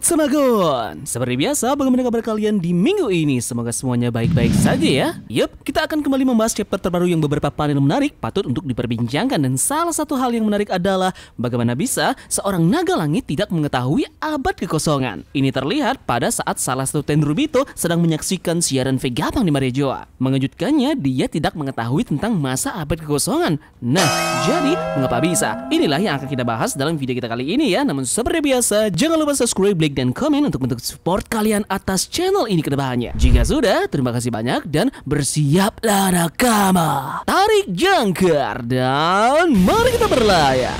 Teman-teman, seperti biasa, bagaimana kabar kalian di minggu ini? Semoga semuanya baik-baik saja ya. Yup, kita akan kembali membahas chapter terbaru yang beberapa panel menarik patut untuk diperbincangkan. Dan salah satu hal yang menarik adalah bagaimana bisa seorang naga langit tidak mengetahui abad kekosongan. Ini terlihat pada saat salah satu Tenryubito sedang menyaksikan siaran Vegapunk di Marejoa. Mengejutkannya, dia tidak mengetahui tentang masa abad kekosongan. Nah, jadi mengapa bisa? Inilah yang akan kita bahas dalam video kita kali ini ya. Namun seperti biasa, jangan lupa subscribe, like, dan komen untuk bentuk support kalian atas channel ini ke depannya. Jika sudah, terima kasih banyak dan bersiaplah nakama. Tarik jangkar dan mari kita berlayar.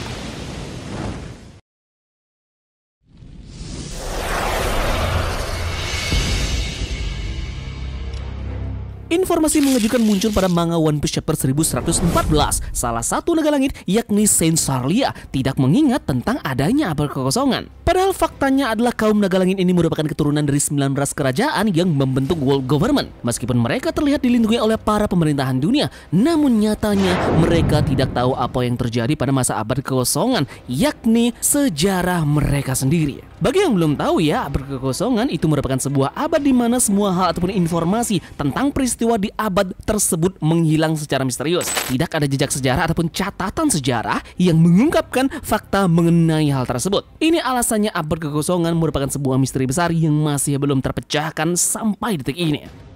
Informasi mengejutkan muncul pada manga One Piece chapter 1114. Salah satu naga langit, yakni Saint Sarlia, tidak mengingat tentang adanya abad kekosongan. Padahal faktanya adalah kaum naga langit ini merupakan keturunan dari 19 kerajaan yang membentuk world government. Meskipun mereka terlihat dilindungi oleh para pemerintahan dunia, namun nyatanya mereka tidak tahu apa yang terjadi pada masa abad kekosongan, yakni sejarah mereka sendiri. Bagi yang belum tahu ya, abad kekosongan itu merupakan sebuah abad di mana semua hal ataupun informasi tentang peristiwa di abad tersebut menghilang secara misterius. Tidak ada jejak sejarah ataupun catatan sejarah yang mengungkapkan fakta mengenai hal tersebut. Ini alasannya abad kekosongan merupakan sebuah misteri besar yang masih belum terpecahkan sampai detik ini.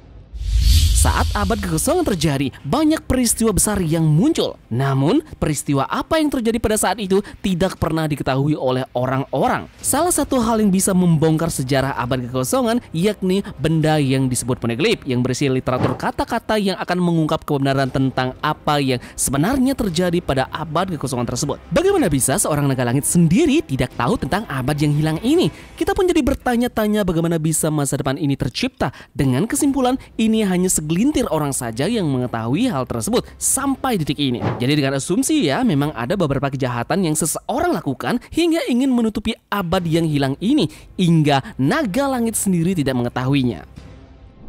Saat abad kekosongan terjadi, banyak peristiwa besar yang muncul. Namun, peristiwa apa yang terjadi pada saat itu tidak pernah diketahui oleh orang-orang. Salah satu hal yang bisa membongkar sejarah abad kekosongan yakni benda yang disebut poneglyph, yang berisi literatur kata-kata yang akan mengungkap kebenaran tentang apa yang sebenarnya terjadi pada abad kekosongan tersebut. Bagaimana bisa seorang naga langit sendiri tidak tahu tentang abad yang hilang ini? Kita pun jadi bertanya-tanya bagaimana bisa masa depan ini tercipta. Dengan kesimpulan, ini hanya segelintir orang saja yang mengetahui hal tersebut sampai detik ini. Jadi dengan asumsi ya, memang ada beberapa kejahatan yang seseorang lakukan hingga ingin menutupi abad yang hilang ini, hingga naga langit sendiri tidak mengetahuinya.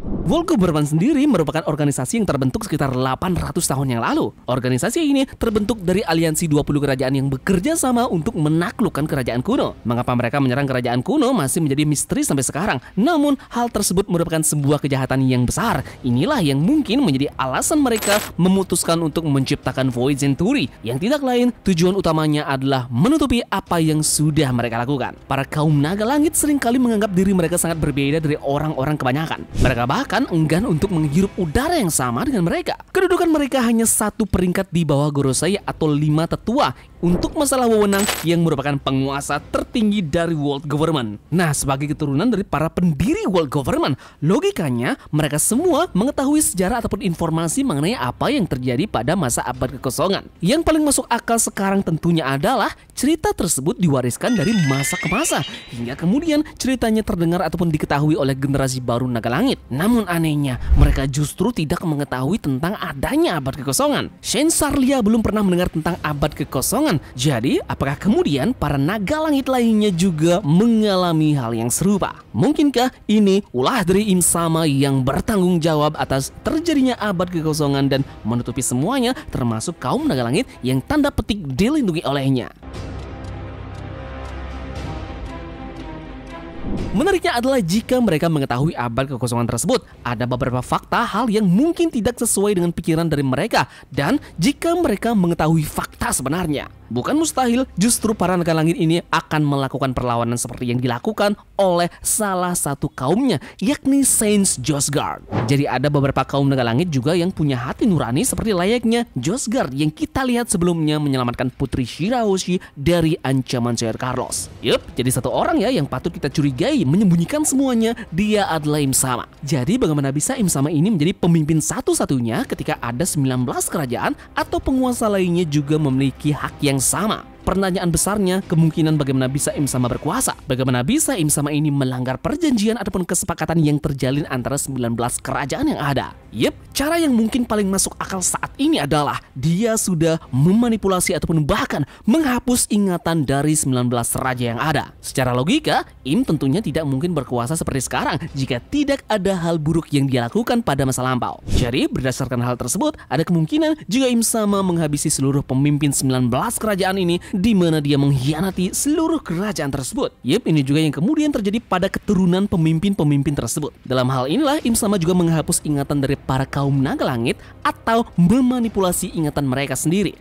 World Government sendiri merupakan organisasi yang terbentuk sekitar 800 tahun yang lalu. Organisasi ini terbentuk dari aliansi 20 kerajaan yang bekerja sama untuk menaklukkan kerajaan kuno. Mengapa mereka menyerang kerajaan kuno masih menjadi misteri sampai sekarang. Namun hal tersebut merupakan sebuah kejahatan yang besar. Inilah yang mungkin menjadi alasan mereka memutuskan untuk menciptakan Void Century, yang tidak lain tujuan utamanya adalah menutupi apa yang sudah mereka lakukan. Para kaum naga langit seringkali menganggap diri mereka sangat berbeda dari orang-orang kebanyakan. Mereka bahkan enggan untuk menghirup udara yang sama dengan mereka. Kedudukan mereka hanya satu peringkat di bawah Gorosei atau 5 tetua untuk masalah wewenang yang merupakan penguasa tertinggi dari world government. Nah, sebagai keturunan dari para pendiri world government, logikanya mereka semua mengetahui sejarah ataupun informasi mengenai apa yang terjadi pada masa abad kekosongan. Yang paling masuk akal sekarang tentunya adalah cerita tersebut diwariskan dari masa ke masa, hingga kemudian ceritanya terdengar ataupun diketahui oleh generasi baru naga langit. Namun anehnya, mereka justru tidak mengetahui tentang adanya abad kekosongan. Saint Sarlia belum pernah mendengar tentang abad kekosongan. Jadi, apakah kemudian para naga langit lainnya juga mengalami hal yang serupa? Mungkinkah ini ulah dari Im Sama yang bertanggung jawab atas terjadinya abad kekosongan dan menutupi semuanya, termasuk kaum naga langit yang tanda petik dilindungi olehnya? Menariknya adalah jika mereka mengetahui abad kekosongan tersebut, ada beberapa fakta hal yang mungkin tidak sesuai dengan pikiran dari mereka. Dan jika mereka mengetahui fakta sebenarnya, bukan mustahil justru para naga langit ini akan melakukan perlawanan seperti yang dilakukan oleh salah satu kaumnya, yakni Saint Josgard. Jadi ada beberapa kaum naga langit juga yang punya hati nurani seperti layaknya Josgard yang kita lihat sebelumnya menyelamatkan Putri Shirahoshi dari ancaman Sir Carlos. Yup, jadi satu orang ya yang patut kita curigai menyembunyikan semuanya, dia adalah Im Sama. Jadi bagaimana bisa Im Sama ini menjadi pemimpin satu-satunya ketika ada 19 kerajaan atau penguasa lainnya juga memiliki hak yang sama? Pertanyaan besarnya, kemungkinan bagaimana bisa Im Sama berkuasa? Bagaimana bisa Im Sama ini melanggar perjanjian ataupun kesepakatan yang terjalin antara 19 kerajaan yang ada? Yep, cara yang mungkin paling masuk akal saat ini adalah dia sudah memanipulasi ataupun bahkan menghapus ingatan dari 19 raja yang ada. Secara logika, Im tentunya tidak mungkin berkuasa seperti sekarang jika tidak ada hal buruk yang dia lakukan pada masa lampau. Jadi, berdasarkan hal tersebut, ada kemungkinan jika Im Sama menghabisi seluruh pemimpin 19 kerajaan ini di mana dia mengkhianati seluruh kerajaan tersebut. Yep, ini juga yang kemudian terjadi pada keturunan pemimpin-pemimpin tersebut. Dalam hal inilah Im Sama juga menghapus ingatan dari para kaum naga langit atau memanipulasi ingatan mereka sendiri.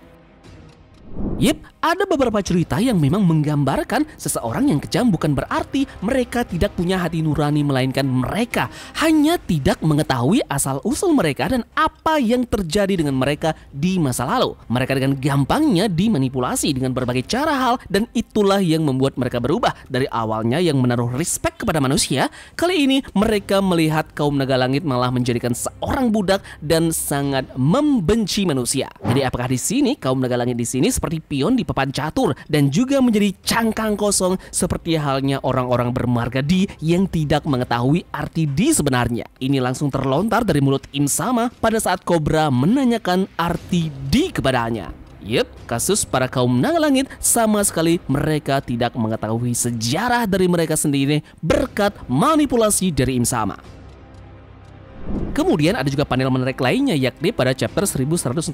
Yep, ada beberapa cerita yang memang menggambarkan seseorang yang kejam bukan berarti mereka tidak punya hati nurani, melainkan mereka hanya tidak mengetahui asal-usul mereka dan apa yang terjadi dengan mereka di masa lalu. Mereka dengan gampangnya dimanipulasi dengan berbagai cara hal dan itulah yang membuat mereka berubah. Dari awalnya yang menaruh respek kepada manusia, kali ini mereka melihat kaum naga langit malah menjadikan seorang budak dan sangat membenci manusia. Jadi apakah di sini kaum naga langit di sini seperti pion di papan catur dan juga menjadi cangkang kosong seperti halnya orang-orang bermarga Di yang tidak mengetahui arti Di sebenarnya? Ini langsung terlontar dari mulut Im Sama pada saat Cobra menanyakan arti Di kepadanya. Yep, kasus para kaum naga langit sama sekali mereka tidak mengetahui sejarah dari mereka sendiri berkat manipulasi dari Im Sama. Kemudian ada juga panel menarik lainnya, yakni pada chapter 1114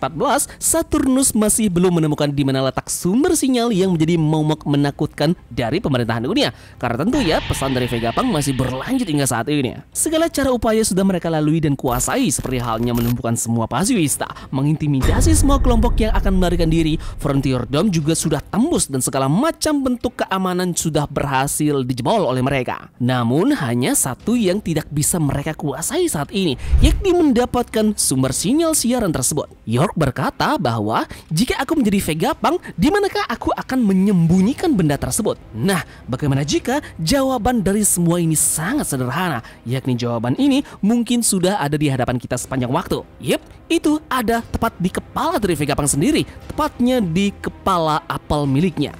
Saturnus masih belum menemukan di mana letak sumber sinyal yang menjadi momok menakutkan dari pemerintahan dunia. Karena tentu ya pesan dari Vegapunk masih berlanjut hingga saat ini. Segala cara upaya sudah mereka lalui dan kuasai, seperti halnya menumpukan semua pasiwista, mengintimidasi semua kelompok yang akan melarikan diri. Frontier Dome juga sudah tembus dan segala macam bentuk keamanan sudah berhasil dijebol oleh mereka. Namun hanya satu yang tidak bisa mereka kuasai saat ini, yakni mendapatkan sumber sinyal siaran tersebut. York berkata bahwa jika aku menjadi Vegapunk, di manakah aku akan menyembunyikan benda tersebut? Nah, bagaimana jika jawaban dari semua ini sangat sederhana, yakni jawaban ini mungkin sudah ada di hadapan kita sepanjang waktu. Yep, itu ada tepat di kepala dari Vegapunk sendiri, tepatnya di kepala apel miliknya.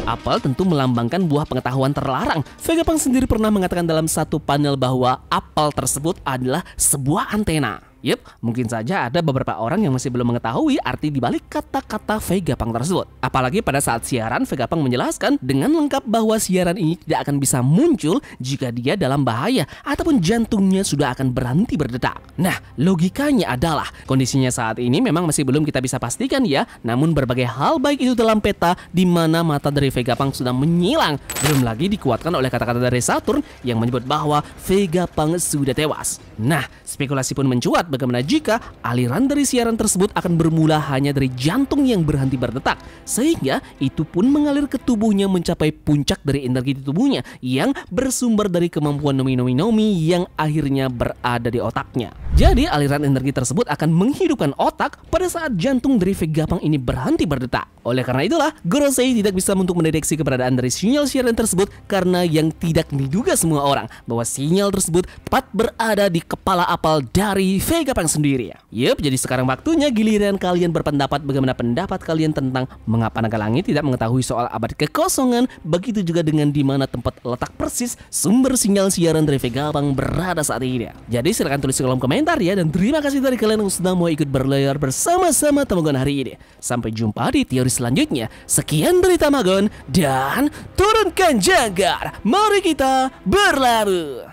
Apel tentu melambangkan buah pengetahuan terlarang. Vegapunk sendiri pernah mengatakan dalam satu panel bahwa apel tersebut adalah sebuah antena. Yep, mungkin saja ada beberapa orang yang masih belum mengetahui arti dibalik kata-kata Vegapunk tersebut. Apalagi pada saat siaran, Vegapunk menjelaskan dengan lengkap bahwa siaran ini tidak akan bisa muncul jika dia dalam bahaya ataupun jantungnya sudah akan berhenti berdetak. Nah, logikanya adalah kondisinya saat ini memang masih belum kita bisa pastikan ya, namun berbagai hal baik itu dalam peta di mana mata dari Vegapunk sudah menyilang. Belum lagi dikuatkan oleh kata-kata dari Saturn yang menyebut bahwa Vegapunk sudah tewas. Nah, spekulasi pun mencuat bagaimana jika aliran dari siaran tersebut akan bermula hanya dari jantung yang berhenti berdetak, sehingga itu pun mengalir ke tubuhnya mencapai puncak dari energi di tubuhnya yang bersumber dari kemampuan nomi yang akhirnya berada di otaknya. Jadi aliran energi tersebut akan menghidupkan otak pada saat jantung dari Vegapunk ini berhenti berdetak. Oleh karena itulah, Gorosei tidak bisa untuk mendeteksi keberadaan dari sinyal siaran tersebut karena yang tidak diduga semua orang bahwa sinyal tersebut tepat berada di kepala apel dari Vegapunk sendiri. Yup, jadi sekarang waktunya giliran kalian berpendapat bagaimana pendapat kalian tentang mengapa naga langit tidak mengetahui soal abad kekosongan, begitu juga dengan di mana tempat letak persis sumber sinyal siaran dari Vegapunk berada saat ini. Jadi silahkan tulis di kolom komentar ya, dan terima kasih dari kalian yang sudah mau ikut berlayar bersama-sama Tamagon hari ini. Sampai jumpa di teori selanjutnya. Sekian dari Tamagon dan turunkan jangkar. Mari kita berlabuh.